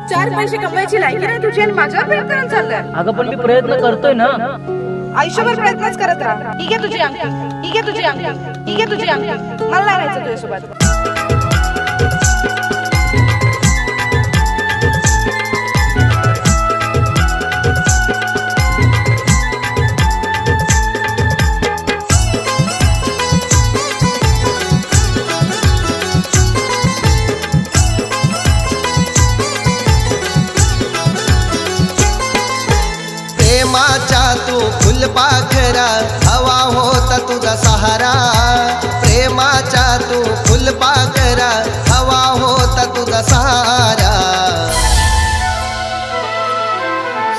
चार पैसे कमवायची लायकी नाही तुझी आणि माझ्यावर प्रेम करायला चाललं. अगं पण मी प्रयत्न करतोय ना. आयुष्यभर प्रयत्नच करत राहा. ही घे तुझी अंगठी, ही घे तुझी अंगठी, ही घे तुझी अंगठी. मला नाही राहायचं तुझ्यासोबत. प्रेमाच्या तू फुलपाखरा हवा होता तुझा सहारा. प्रेमाच्या तू फुलपाखरा हवा होता तुझा सहारा.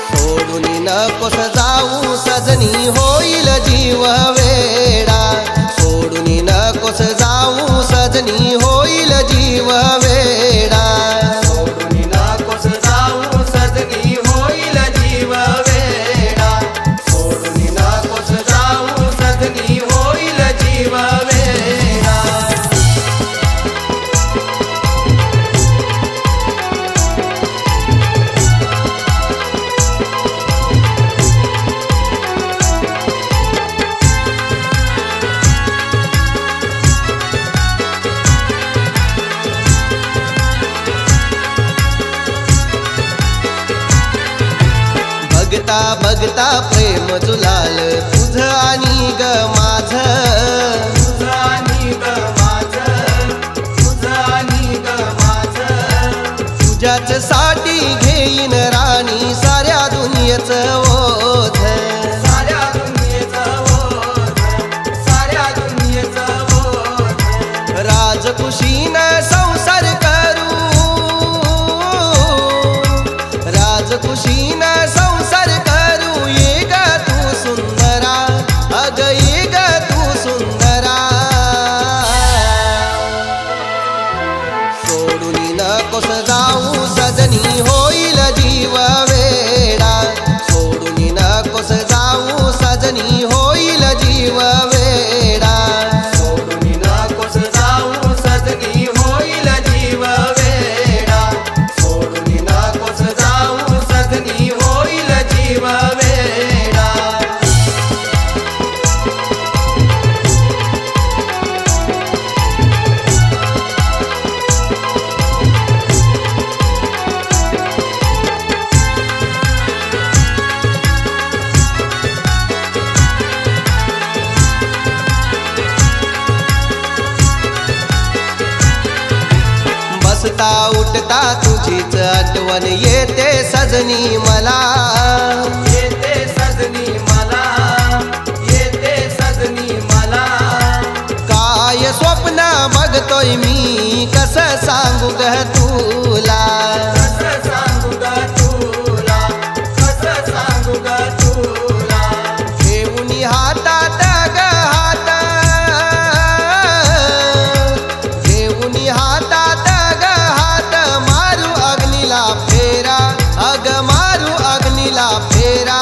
सोडून नकोस जाऊ सजनी होईल जीव वेडा. सोडून नकोस जाऊ सजनी होईल जीव वेडा. सोडून नकोस जाऊ सजनी होईल जीव वेडा. सोडून नकोस जाऊ सजनी होईल जीव वेडा. बघता बघता प्रेम जुलाल तुझ आणि ग माझ. तुझ आणि ग माझ, तुझ आणि ग माझ. तुझ्याच साठी घेईन राणी साऱ्या दुनियेच ओझ. साऱ्या दुनियेच ओझ, साऱ्या दुनियेच ओझ. राजकुशीन संसार करू, राजकुशीन संसार करू. ये ग तू सुंदरा, अग ये ग तू सुंदरा. सोडून नकोस जाऊ सजनी होईल जीव वेडा. सोडून नकोस जाऊ सजनी होईल जीव वेडा. सोडून नकोस जाऊ सजनी होईल जीव वेडा. सोडून नकोस जाऊ सजनी होईल जीव वेडा. बसता उठता तुझीच आठवण येते सजनी मला. येते सजनी मला, येते सजनी मला. काय स्वप्न बघतोय मी कसं सांगू ग तुला. कसं सांगू ग तुला, कसं सांगू ग तुला. घेऊन हातात ग हात, घेऊन हातात ग हात. मारू अग्नीला फेरा, अग मारू अग्नीला फेरा.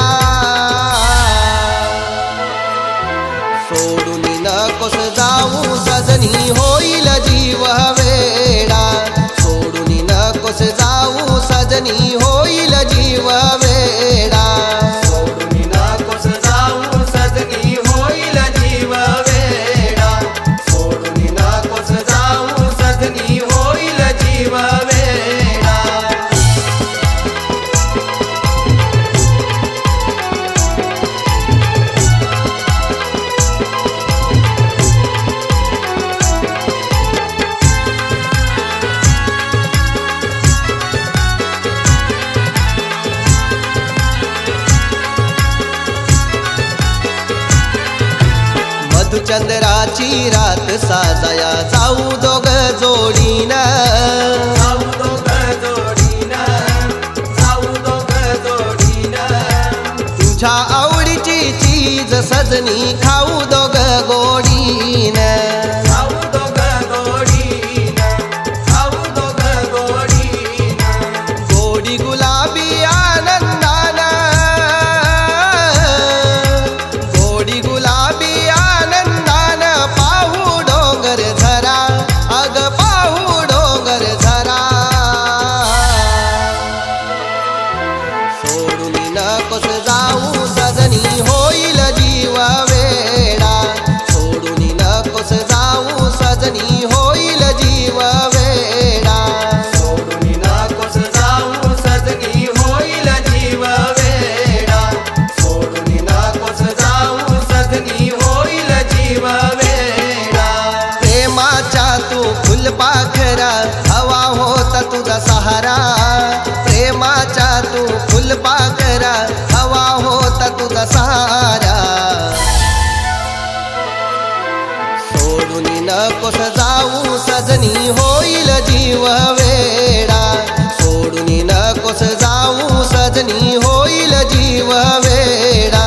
सोडून नकोस जाऊ सजनी होईल जीव वेडा. सोडून नकोस जाऊ सजनी होईल जीव वेडा. सोडून नकोस जाऊ सजनी होईल जीव वेडा. सोडून नकोस जाऊ सजनी होईल जीव वेडा. मधुचंद्राची रात साजाया जाऊ दोघ जोडीन. जाऊ दोघ जोडीन, जाऊ दोघ जोडीन. तुझ्या आवडीची चीज सजनी खाऊ दोघ गोडीन. खाऊ दोघ गोडीन, खाऊ दोघ गोडीन. गोडी गुलाबी आनंदान, गोडी गुलाबी आनंदान. पाहू डोंगर झरा, अग पाहू डोंगर झरा. सहारा प्रेमाच्या तू फुलपाखरा हवा होता तुझा सहारा सोडून नकोस जाऊ सजनी होईल जीव वेडा सोडून नकोस जाऊ सजनी होईल जीव वेडा